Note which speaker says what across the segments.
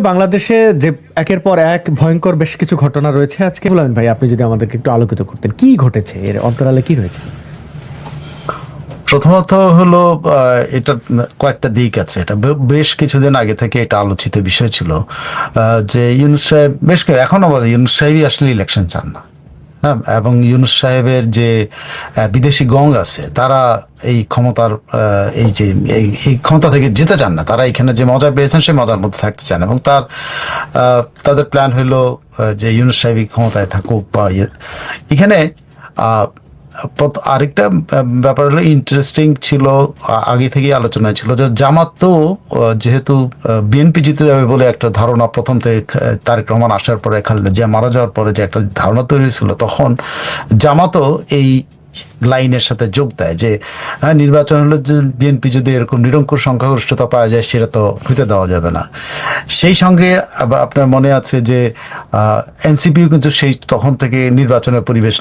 Speaker 1: বাংলাদেশে যে একের পর এক ভয়ঙ্কর বেশ কিছু ঘটনা রয়েছে, আজকে বলেন ভাই, আপনি যদি আমাদেরকে একটু আলোকিত করতেন, কি ঘটেছে, এর অন্তরালে কি রয়েছে?
Speaker 2: প্রথমত হলো এটা কয়েকটা দিক আছে। এটা বেশ কিছুদিন আগে থেকে এটা আলোচিত বিষয় ছিল যে ইউনূস সাহেব এখনো বলে ইউনূস সাহেবই আসলে ইলেকশন চান না। হ্যাঁ, এবং ইউনূস সাহেবের যে বিদেশি গং আছে তারা এই ক্ষমতার এই ক্ষমতা থেকে যেতে চান না। তারা এখানে যে মজা পেয়েছেন সেই মজার মধ্যে থাকতে চান, এবং তাদের প্ল্যান হইলো যে ইউনূস সাহেবই ক্ষমতায় থাকুক। বা এখানে আরেকটা ব্যাপার হলো ইন্টারেস্টিং ছিল, আগে থেকেই আলোচনা ছিল যে জামাত তো যেহেতু বিএনপি জিতে যাবে বলে একটা ধারণা প্রথম থেকে তারেক রহমান আসার পরে, খালেদা জিয়া মারা যাওয়ার পরে যে একটা ধারণা তৈরি হয়েছিল, তখন জামাতও এই লাইনের সাথে যোগ দেয় যে নির্বাচন হলে যে বিএনপি যদি এরকম নিরঙ্কুশ সংখ্যাগরিষ্ঠতা পাওয়া যায় সেটা তো হইতে দেওয়া যাবে না। সেই সঙ্গে আপনার মনে আছে যে এনসিপিও কিন্তু সেই তখন থেকে নির্বাচনের পরিবেশ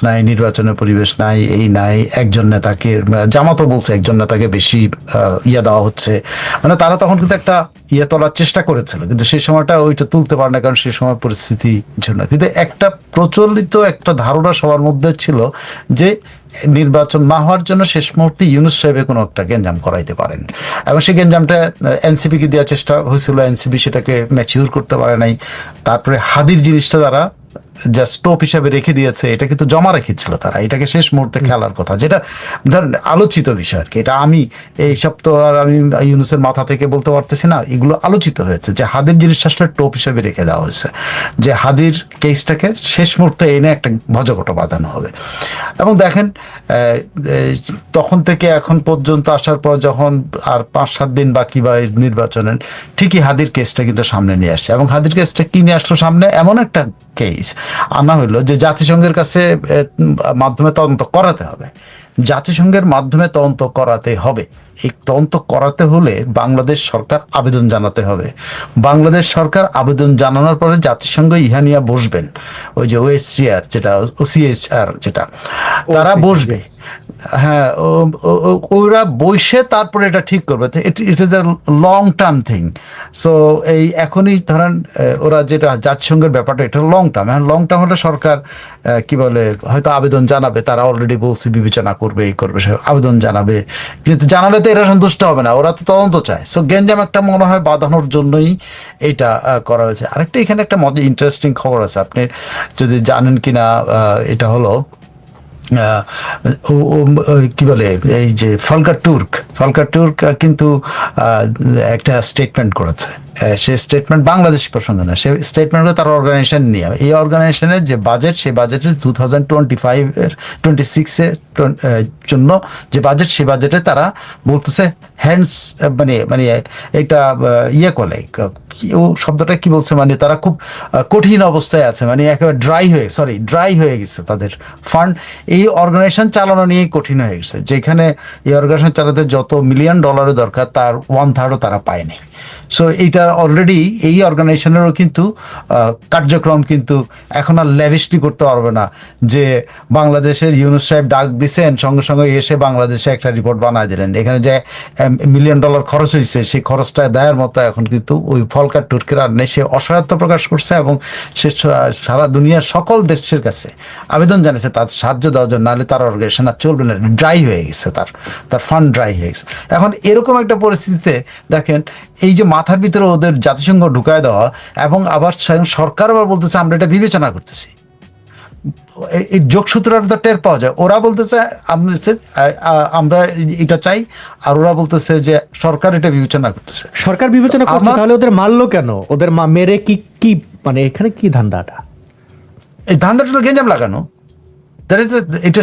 Speaker 2: নাই এই নাই, একজন নেতাকে জামাতও বলছে একজন নেতাকে বেশি দেওয়া হচ্ছে, মানে তারা তখন কিন্তু একটা তোলার চেষ্টা করেছিল, কিন্তু সেই সময়টা ওইটা তুলতে পারে না, কারণ সেই সময় পরিস্থিতি জন্য। কিন্তু একটা প্রচলিত একটা ধারণা সবার মধ্যে ছিল যে নির্বাচন না হওয়ার জন্য শেষ মুহূর্তে ইউনূস সাহেব কোনো একটা গেঞ্জাম করাইতে পারেন, এবং সেই গেঞ্জামটা এনসিপিকে দেওয়ার চেষ্টা হয়েছিল, এনসিপি সেটাকে ম্যাচিউর করতে পারে নাই। তারপরে হাদির জিনিসটা তারা জাস্ট টোপ হিসাবে রেখে দিয়েছে, এটা কিন্তু জমা রেখেছিল তারা, এটাকে শেষ মুহূর্তে খেলার কথা, যেটা ধরেন আলোচিত বিষয় আর কি। এটা আমি এইসব তো আর আমি ইউনূসের মাথা থেকে বলতে পারতেছি না, এগুলো আলোচিত হয়েছে যে হাদির জিনিসটা আসলে টোপ হিসাবে রেখে দেওয়া হয়েছে, যে হাদির কেসটাকে শেষ মুহূর্তে এনে একটা ভজঘট বাঁধানো হবে। এবং দেখেন তখন থেকে এখন পর্যন্ত আসার পর যখন আর 5-7 দিন বাকি বা নির্বাচনের, ঠিকই হাদির কেসটা কিন্তু সামনে নিয়ে আসছে। এবং হাদির কেসটা কি নিয়ে আসলো সামনে, এমন একটা কেস আনা হইলো যে জাতিসংঘের কাছে মাধ্যমে তদন্ত করাতে হবে, জাতিসংঘের মাধ্যমে তদন্ত করাতে হবে। এই তদন্ত করাতে হলে বাংলাদেশ সরকার আবেদন জানাতে হবে। বাংলাদেশ সরকার আবেদন জানানোর পরে জাতিসংঘ ইহা নিয়ে বসবেন, ওই যে ওএসসিআর যেটা ওসিএইচআর যেটা, তারা বসবে। হ্যাঁ, ওরা বসে তারপরে এটা ঠিক করবে। It is a long term thing. So এই এখনই ধরেন ওরা যেটা জাতিসংঘের ব্যাপারটা, এটা লং টার্ম। এখন লং টার্ম হলে সরকার কি বলে হয়তো আবেদন জানাবে, তারা অলরেডি বলছে বিবেচনা করবে, এই করবে, আবেদন জানাবে, কিন্তু জানালে তো এরা সন্তুষ্ট হবে না, ওরা তো তদন্ত চায়। সো গেঞ্জাম একটা মনে হয় বাঁধানোর জন্যই এটা করা হয়েছে। আরেকটা এখানে একটা মজা ইন্টারেস্টিং খবর আছে, আপনি যদি জানেন কিনা, এটা হলো কি বলে এই যে ফলকার টুর্ক কিন্তু একটা স্টেটমেন্ট করেছে। সে স্টেটমেন্ট বাংলাদেশি প্রসঙ্গে না, সে স্টেটমেন্ট তার অর্গানাইজেশন নিয়ে। এই অর্গানাইজেশনের যে বাজেট, সেই বাজেটের 2025-26-এর জন্য যে বাজেট, সেই বাজেটে তারা বলতেছে হ্যান্ডস মানে এটা করে, ও শব্দটা কি বলছে, মানে তারা খুব কঠিন অবস্থায় আছে, মানে একেবারে ড্রাই হয়ে গেছে তাদের ফান্ড। এই অর্গানাইজেশন চালানো নিয়েই কঠিন হয়ে গেছে, যেখানে এই অর্গানাইজেশন চালাতে যত $1 মিলিয়ন দরকার তার 1/3 তারা পায়নি। সো এইটা অলরেডি এই অর্গানাইজেশনেরও কিন্তু কার্যক্রম কিন্তু এখন আর ল্যাভিশলি করতে পারবে না, যে বাংলাদেশের ইউনূস সাহেব ডাক দিছেন, সঙ্গে সঙ্গে এসে বাংলাদেশে একটা রিপোর্ট বানায় দিলেন, এখানে যে $1 মিলিয়ন খরচ হয়েছে সেই খরচটা দেওয়ার মতো এখন কিন্তু ওই ফলকার টুর্কের আর নেই। সে অসহায়ত্ব প্রকাশ করছে এবং সে সারা দুনিয়ার সকল দেশের কাছে আবেদন জানিয়েছে তার সাহায্য দেওয়ার জন্য, নাহলে তার অর্গানাইজেশন আর চলবে না, ড্রাই হয়ে গেছে, তার ফান্ড ড্রাই হয়ে গেছে। এখন এরকম একটা পরিস্থিতিতে দেখেন এই যে মাথার ভিতরে ওদের জাতিসংঘ ঢুকায় দেওয়া, এবং আবার সরকার আবার বলতেছে আমরা এটা বিবেচনা করতেছি। এই যোগসূত্রটা তো টের পাওয়া যায়। ওরা বলতেছে আমরা এটা চাই, আর ওরা বলতেছে যে সরকার এটা বিবেচনা করতেছে।
Speaker 1: সরকার বিবেচনা করছে, তাহলে ওদের মারলো কেন? ওদের মেরে কি মানে এখানে কি ধান্দাটা?
Speaker 2: এই ধান্দাটা গেঞ্জাম লাগানো, এটা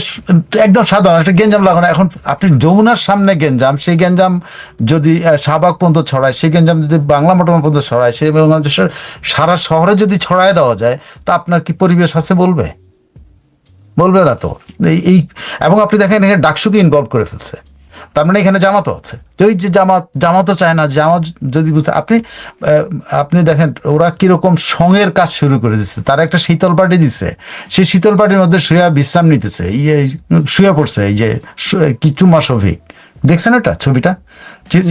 Speaker 2: একদম সাধারণ একটা গেঞ্জাম লাগানো। এখন আপনি যমুনার সামনে গেঞ্জাম, সেই গেঞ্জাম যদি শাহবাগ পর্যন্ত ছড়ায়, সেই গেঞ্জাম যদি বাংলা মোটর পর্যন্ত ছড়ায়, সেই সারা শহরে যদি ছড়ায় দেওয়া যায়, তা আপনার কি পরিবেশ আছে বলবে না তো। এই এবং আপনি দেখেন এখানে ডাকসুকে ইনভলভ করে ফেলছে, তার মানে এখানে জামাতও আছে। ওই যে জামাতও চায় না, জামাত যদি বুঝতে, আপনি দেখেন ওরা কিরকম সঙের কাজ শুরু করে দিচ্ছে। তারা একটা শীতল পাটি দিচ্ছে, সেই শীতল পাটির মধ্যে শুয়ে বিশ্রাম নিতেছে, শুয়ে পড়ছে এই যে কি চুমা শফিক, দেখছেন ওটা ছবিটা,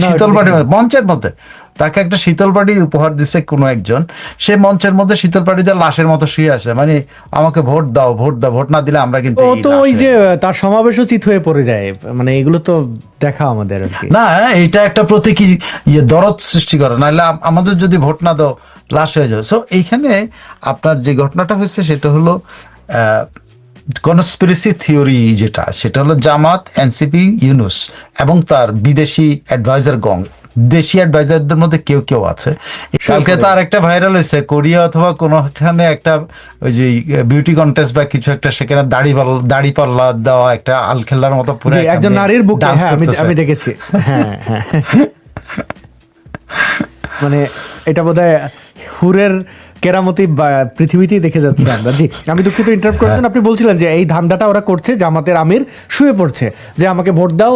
Speaker 2: শীতল পাটির মধ্যে মঞ্চের মধ্যে তাকে একটা শীতল পাটি উপহার দিচ্ছে কোনো একজন, সে মঞ্চের মধ্যে শীতল পাটিতে লাশের মতো শুয়ে আছে, মানে আমাকে ভোট দাও, ভোট দাও, ভোট না দিলে আমরা কিন্তু
Speaker 1: ও
Speaker 2: এই
Speaker 1: তো
Speaker 2: লাশ
Speaker 1: ওই
Speaker 2: হয়ে
Speaker 1: যে তার সমাবেশও চিত হয়ে পড়ে যায়, মানে এগুলো তো দেখা আমাদের আর কি।
Speaker 2: না, এটা একটা প্রতীকী দরদ সৃষ্টি করে, নাহলে আমাদের যদি ভোট না দাও লাশ হয়ে যাবে। সো এইখানে আপনার যে ঘটনাটা হয়েছে সেটা হলো কনস্পিরেসি থিওরি, যেটা সেটা হলো জামাত, এনসিপি, ইউনুস এবং তার বিদেশি অ্যাডভাইজার গং, দেশি অ্যাডভাইজারদের মধ্যে কেউ কেউ আছে। কালকে তার একটা ভাইরাল হয়েছে কোরিয়া অথবা কোনোখানে একটা ওই যে বিউটি কন্টেস্ট বা কিছু একটা, সেখানে দাড়ি পাল্লা দেওয়া একটা আলখেল্লার মতো পুরো
Speaker 1: একজন নারীর বুকে, হ্যাঁ আমি দেখেছি, হ্যাঁ হ্যাঁ মানে এটা বোধহয় হুরের কেরামতি পৃথিবীতেই দেখে যাচ্ছে আমরা। জি, আমি দুঃখিত ইন্টারাপ্ট করেছেন, আপনি বলছিলেন যে এই ধান্দাটা ওরা করছে, জামাতের আমির শুয়ে পড়ছে যে আমাকে ভোট দাও,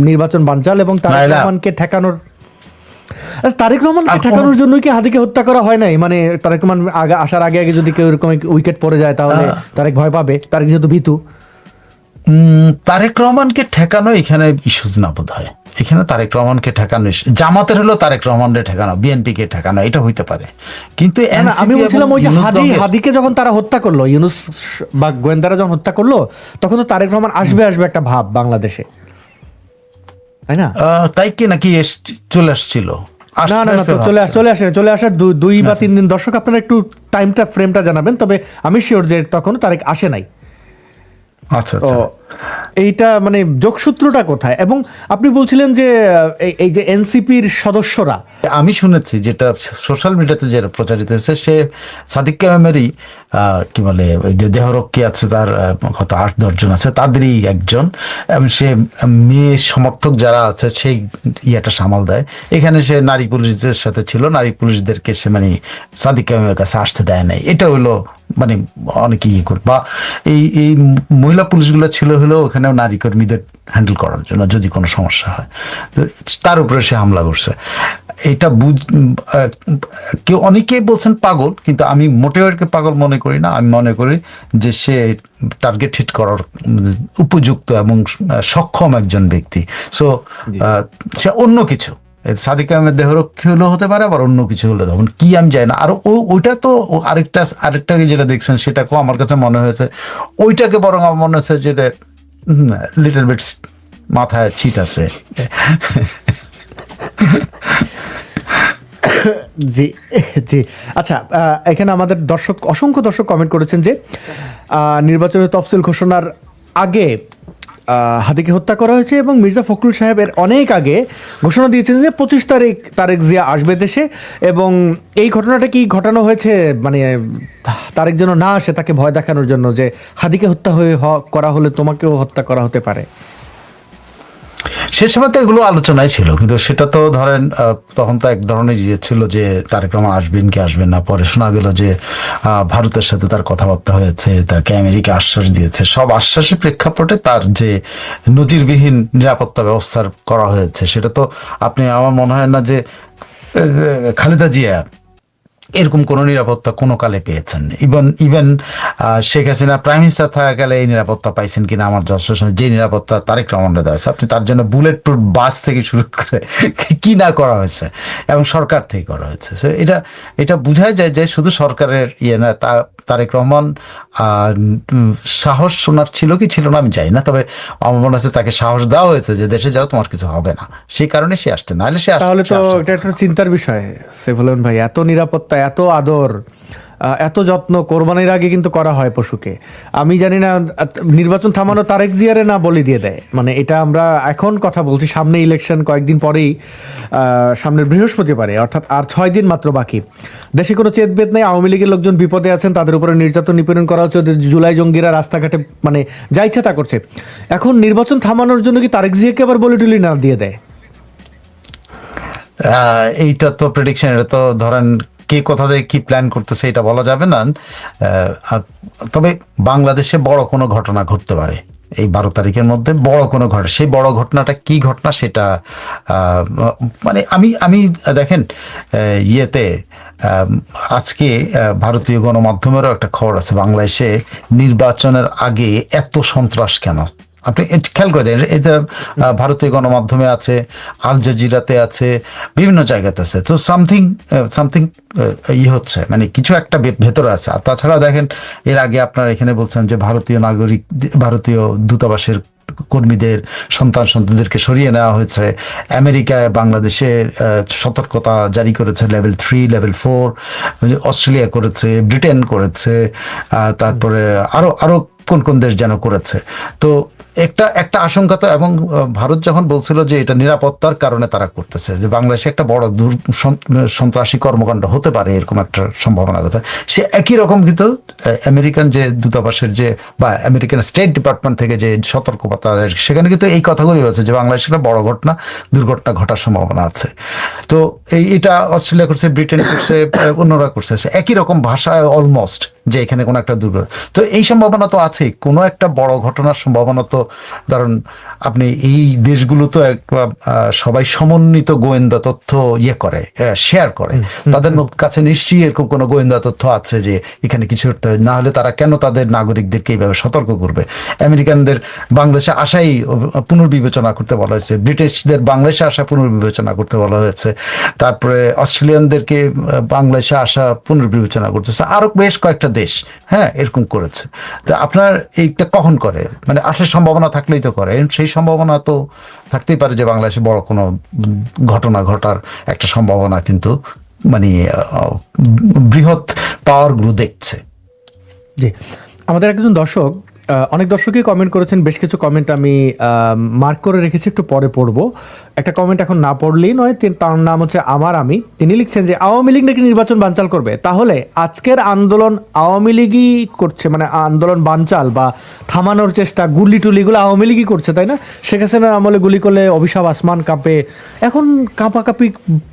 Speaker 1: নির্বাচন বানচাল, এবং তারেক রহমানকে ঠেকানোর, তারেক রহমানকে ঠেকানোর জন্য কি হাদিকে হত্যা করা হয় নাই? মানে তারেক রহমান আসার আগে আগে যদি কেউ এরকম উইকেট পড়ে যায় তাহলে তারেক ভয় পাবে, তারেক যেহেতু ভীতু।
Speaker 2: তারেক রহমানকে ঠেকানো এখানে ইস্যুজ না বোধ হয়, এখানে তারেক রহমানকে ঠেকানো, জামাতের হলো তারেক রহমানকে ঠেকানো, বিএনপি কে ঠেকানো, এটা হইতে পারে। কিন্তু
Speaker 1: আমি বলছিলাম ওই যে হাদিকে যখন তারা হত্যা করলো, ইউনুস বা গোয়েন্দারা যখন হত্যা করলো, তখন তো তারেক রহমান আসবে একটা ভাব বাংলাদেশে, তাই না?
Speaker 2: তাই কি নাকি চলে আসছিল?
Speaker 1: না না না, চলে আসার 2 বা 3 দিন। দর্শক আপনারা একটু টাইমটা ফ্রেমটা জানাবেন, তবে আমি শিওর যে তখন তারেক আসে নাই।
Speaker 2: আচ্ছা,
Speaker 1: এইটা মানে যোগসূত্রটা কোথায়? এবং আপনি বলছিলেন যে এই যে এনসিপির সদস্যরা,
Speaker 2: আমি শুনেছি যেটা সোশ্যাল মিডিয়াতে যেটা প্রচারিত হয়েছে, সে সাদিক কায়েমেরই কি বলে ওই যে দেহরক্ষী আছে, তার কত 8-10 জন আছে, তাদেরই একজন, এবং সে মেয়ে সমর্থক যারা আছে সেই ইয়েটা সামাল দেয়। এখানে সে নারী পুলিশদের সাথে ছিল, নারী পুলিশদেরকে সে মানে সাদিক কায়েমের কাছে আসতে দেয় নাই, এটা হইলো মানে অনেকে ইয়ে করে, বা এই মহিলা পুলিশগুলো ছিল হলো ওখানেও নারী কর্মীদের হ্যান্ডেল করার জন্য যদি কোনো সমস্যা হয়, তার উপরে সে হামলা করছে। এটা কেউ অনেকেই বলছেন পাগল, কিন্তু আমি মোটেও একে পাগল মনে করি না। আমি মনে করি যে সে টার্গেট হিট করার উপযুক্ত এবং সক্ষম একজন ব্যক্তি। সো সে অন্য কিছু, সাদিক আহমেদ দেহরক্ষী হলেও হতে পারে, আবার অন্য কিছু হলে তখন কি আমি জানি না। আর ওইটা তো আরেকটা যেটা দেখছেন সেটাকেও আমার কাছে মনে হয়েছে, ওইটাকে বরং আমার মনে হচ্ছে যেটা লিটল বিট মাথায় ছিট আছে।
Speaker 1: জি জি, আচ্ছা, এখানে আমাদের অসংখ্য দর্শক কমেন্ট করেছেন যে নির্বাচনের তফসিল ঘোষণার আগে হাদিকে হত্যা করা হয়েছে, এবং মির্জা ফখরুল সাহেবের অনেক আগে ঘোষণা দিয়েছেন যে 25 তারিখ তারেক জিয়া আসবে দেশে, এবং এই ঘটনাটা কি ঘটানো হয়েছে মানে তারেক যেন না আসে, তাকে ভয় দেখানোর জন্য, যে হাদিকে হত্যা করা হলে তোমাকেও হত্যা করা হতে পারে।
Speaker 2: সে সময় তো এগুলো আলোচনায় ছিল, কিন্তু সেটা তো ধরেন তখন তো এক ধরনের ইয়ে ছিল যে তারেক রহমান আসবেন কি আসবেন না। পরে শোনা গেল যে ভারতের সাথে তার কথাবার্তা হয়েছে, তাকে আমেরিকা আশ্বাস দিয়েছে, সব আশ্বাসের প্রেক্ষাপটে তার যে নজিরবিহীন নিরাপত্তা ব্যবস্থা করা হয়েছে, সেটা তো আপনি, আমার মনে হয় না যে খালেদা জিয়া এরকম কোনো নিরাপত্তা কোনো কালে পেয়েছেন। Even Sheikh Hasina prime minister থাকাকালে এই নিরাপত্তা পাইছেন কিনা আমার যথেষ্ট, যে নিরাপত্তা তারেক রহমানরা দেওয়া হয়েছে, আপনি তার জন্য বুলেট প্রুফ বাস থেকে শুরু করে কি না করা হয়েছে, এবং সরকার থেকে করা হয়েছে। এটা বোঝাই যায় যে শুধু সরকারের ইয়ে না, তারেক রহমান সাহস শোনার ছিল কি ছিল না আমি জানি না, তবে আমার মনে হচ্ছে তাকে সাহস দেওয়া হয়েছে যে দেশে যাও, তোমার কিছু হবে না, সেই কারণে সে আসতে, না হলে সে আসতে।
Speaker 1: তাহলে তো এটা একটা চিন্তার বিষয় সাইফুল আলম ভাই, এত নিরাপত্তা, এত আদর, এত যত্ন কোরবানির আগে কিন্তু করা হয় পশুকে। আমি জানি না নির্বাচন থামানো তারেক জিয়ারে না বলি দিয়ে দেয়, মানে এটা আমরা এখন কথা বলছি, সামনে ইলেকশন কয়েকদিন পরেই, সামনের বৃহস্পতিবারে, অর্থাৎ আর 6 দিন মাত্র বাকি। দেশে কোনো চেতবেদ নেই, আওয়ামী লীগের লোকজন বিপদে আছেন, তাদের উপরে নির্যাতন নিপীড়ন করা হচ্ছে, জুলাই জঙ্গিরা রাস্তাঘাটে মানে যা ইচ্ছা তা করছে। এখন নির্বাচন থামানোর জন্য কি তারেক জিয়াকে আবার বলি টুলি না দিয়ে দেয়?
Speaker 2: এইটা তো প্রেডিকশন, এটা তো ধরেন কে কোথা থেকে কি প্ল্যান করতেছে এটা বলা যাবে না। তবে বাংলাদেশে বড় কোনো ঘটনা ঘটতে পারে এই 12 তারিখের মধ্যে, বড় কোনো ঘটনা। সেই বড় ঘটনাটা কি ঘটনা সেটা মানে আমি দেখেন ইয়েতে আজকে ভারতীয় গণমাধ্যমেরও একটা খবর আছে, বাংলাদেশে নির্বাচনের আগে এত সন্ত্রাস কেন, আপনি খেয়াল করে দেন, এটা ভারতীয় গণমাধ্যমে আছে, আল জাজিরাতে আছে, বিভিন্ন জায়গাতে আছে। তো সামথিং হচ্ছে, মানে কিছু একটা ভেতরে আছে। আর তাছাড়া দেখেন, এর আগে আপনার এখানে বলছেন যে ভারতীয় দূতাবাসের কর্মীদের সন্তানদেরকে সরিয়ে নেওয়া হয়েছে। আমেরিকায় বাংলাদেশের সতর্কতা জারি করেছে লেভেল 3, লেভেল 4, অস্ট্রেলিয়া করেছে, ব্রিটেন করেছে, তারপরে আরো কোন কোন দেশ যেন করেছে। তো একটা আশঙ্কা তো, এবং ভারত যখন বলছিল যে এটা নিরাপত্তার কারণে তারা করতেছে, যে বাংলাদেশে একটা বড় সন্ত্রাসী কর্মকাণ্ড হতে পারে, এরকম একটা সম্ভাবনা কথা, সে একই রকম কিন্তু আমেরিকান যে দূতাবাসের যে বা আমেরিকান স্টেট ডিপার্টমেন্ট থেকে যে সতর্কতা, সেখানে কিন্তু এই কথাগুলি রয়েছে যে বাংলাদেশে একটা বড় দুর্ঘটনা ঘটার সম্ভাবনা আছে। তো এটা অস্ট্রেলিয়া করছে, ব্রিটেন করছে, অন্যরা করছে, একই রকম ভাষায় অলমোস্ট, যে এখানে কোনো একটা দুর্ঘটনা। তো এই সম্ভাবনা তো আছে, কোনো একটা বড় ঘটনার সম্ভাবনা তো, কারণ আপনি এই দেশগুলো তো সবাই সমন্বিত গোয়েন্দা তথ্য করে, শেয়ার করে, তাদের কাছে নিশ্চয়ই এরকম কোনো গোয়েন্দা তথ্য আছে যে এখানে কিছু করতে হয়, না হলে তারা কেন তাদের নাগরিকদেরকে এইভাবে সতর্ক করবে। আমেরিকানদের বাংলাদেশে আসাই পুনর্বিবেচনা করতে বলা হয়েছে, ব্রিটিশদের বাংলাদেশে আসা পুনর্বিবেচনা করতে বলা হয়েছে, তারপরে অস্ট্রেলিয়ানদেরকে বাংলাদেশে আসা পুনর্বিবেচনা করতেছে, আরো বেশ কয়েকটা দেশ এরকম করেছে। তো আপনার এইটা কখন করে, মানে আসলে সম্ভাবনা থাকলেই তো করে, সেই সম্ভাবনা তো থাকতেই পারে যে বাংলাদেশে বড় কোনো ঘটনা ঘটার একটা সম্ভাবনা কিন্তু মানে বৃহৎ পাওয়ারগুলো দেখছে।
Speaker 1: জি, আমাদের একজন দর্শক, অনেক দর্শকই কমেন্ট করেছেন, বেশ কিছু কমেন্ট আমি মার্ক করে রেখেছি, একটু পরে পড়বো। একটা কমেন্ট এখন না পড়লেই নয়, তার নাম হচ্ছে তিনি লিখছেন যে আওয়ামী লীগ নাকি নির্বাচন বানচাল করবে, তাহলে আজকের আন্দোলন আওয়ামী লীগই করছে, মানে আন্দোলন বানচাল বা থামানোর চেষ্টা, গুলি টুলিগুলো আওয়ামী লীগই করছে, তাই না? শেখ হাসিনার আমলে গুলি করলে অভিশাপ আসমান কাঁপে, এখন কাঁপাকাঁপি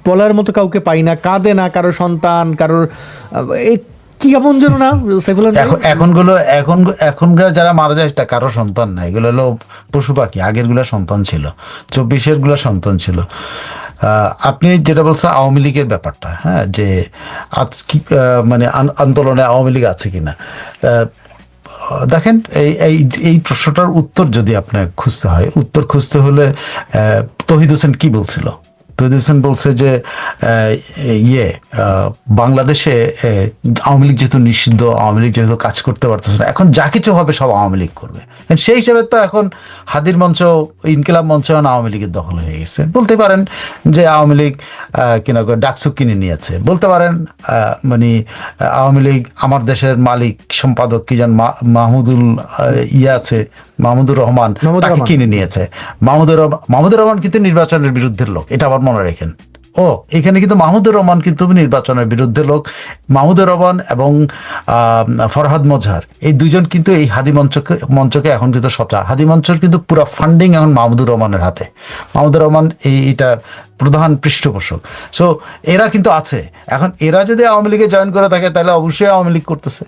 Speaker 1: বলার মতো কাউকে পাই না, কাঁদে না কারোর সন্তান, কারোর এই কি কেমন যেন না
Speaker 2: এখনকার যারা মারা যায় এটা কারো সন্তান না, এগুলো হলো পশু পাখি, আগের গুলা সন্তান ছিল, 24-এর গুলা সন্তান ছিল। আপনি যেটা বলছেন আওয়ামী লীগের ব্যাপারটা, যে আজ কি মানে আন্দোলনে আওয়ামী লীগ আছে কিনা, দেখেন এই প্রশ্নটার উত্তর যদি আপনার খুঁজতে হয়, উত্তর খুঁজতে হলে তৌহিদ হোসেন কি বলছিল। তৌহিদ হোসেন বলছে যে বাংলাদেশে আওয়ামী লীগ যেহেতু নিষিদ্ধ, আওয়ামী লীগ যেহেতু কাজ করতে পারতেছে না, এখন যা কিছু হবে সব আওয়ামী লীগ করবে। সেই হিসাবে তো এখন হাদির মঞ্চ, ইনকিলাব মঞ্চ আওয়ামী লীগের দখল হয়ে গেছে। বলতে পারেন যে আওয়ামী লীগ কিনা ডাকসুক কিনে নিয়েছে, বলতে পারেন মানে আওয়ামী লীগ আমার দেশের মালিক সম্পাদক কি যেন মাহমুদুর রহমান তাকে কিনে নিয়েছে। মাহমুদুর রহমান কিন্তু নির্বাচনের বিরুদ্ধের লোক, এটা আবার মনে রাখেন। এখানে কিন্তু মাহমুদুর রহমান কিন্তু নির্বাচনের বিরুদ্ধে লোক। মাহমুদুর রহমান এবং ফরহাদ মজহার, এই দুইজন কিন্তু এই হাদি মঞ্চকে এখন কিন্তু হাদি মঞ্চের কিন্তু পুরো ফান্ডিং এখন মাহমুদুর রহমানের হাতে। মাহমুদুর রহমান এইটার প্রধান পৃষ্ঠপোষক। সো এরা কিন্তু আছে। এখন এরা যদি আওয়ামী লীগে জয়েন করে থাকে তাহলে অবশ্যই আওয়ামী লীগ করতেছে।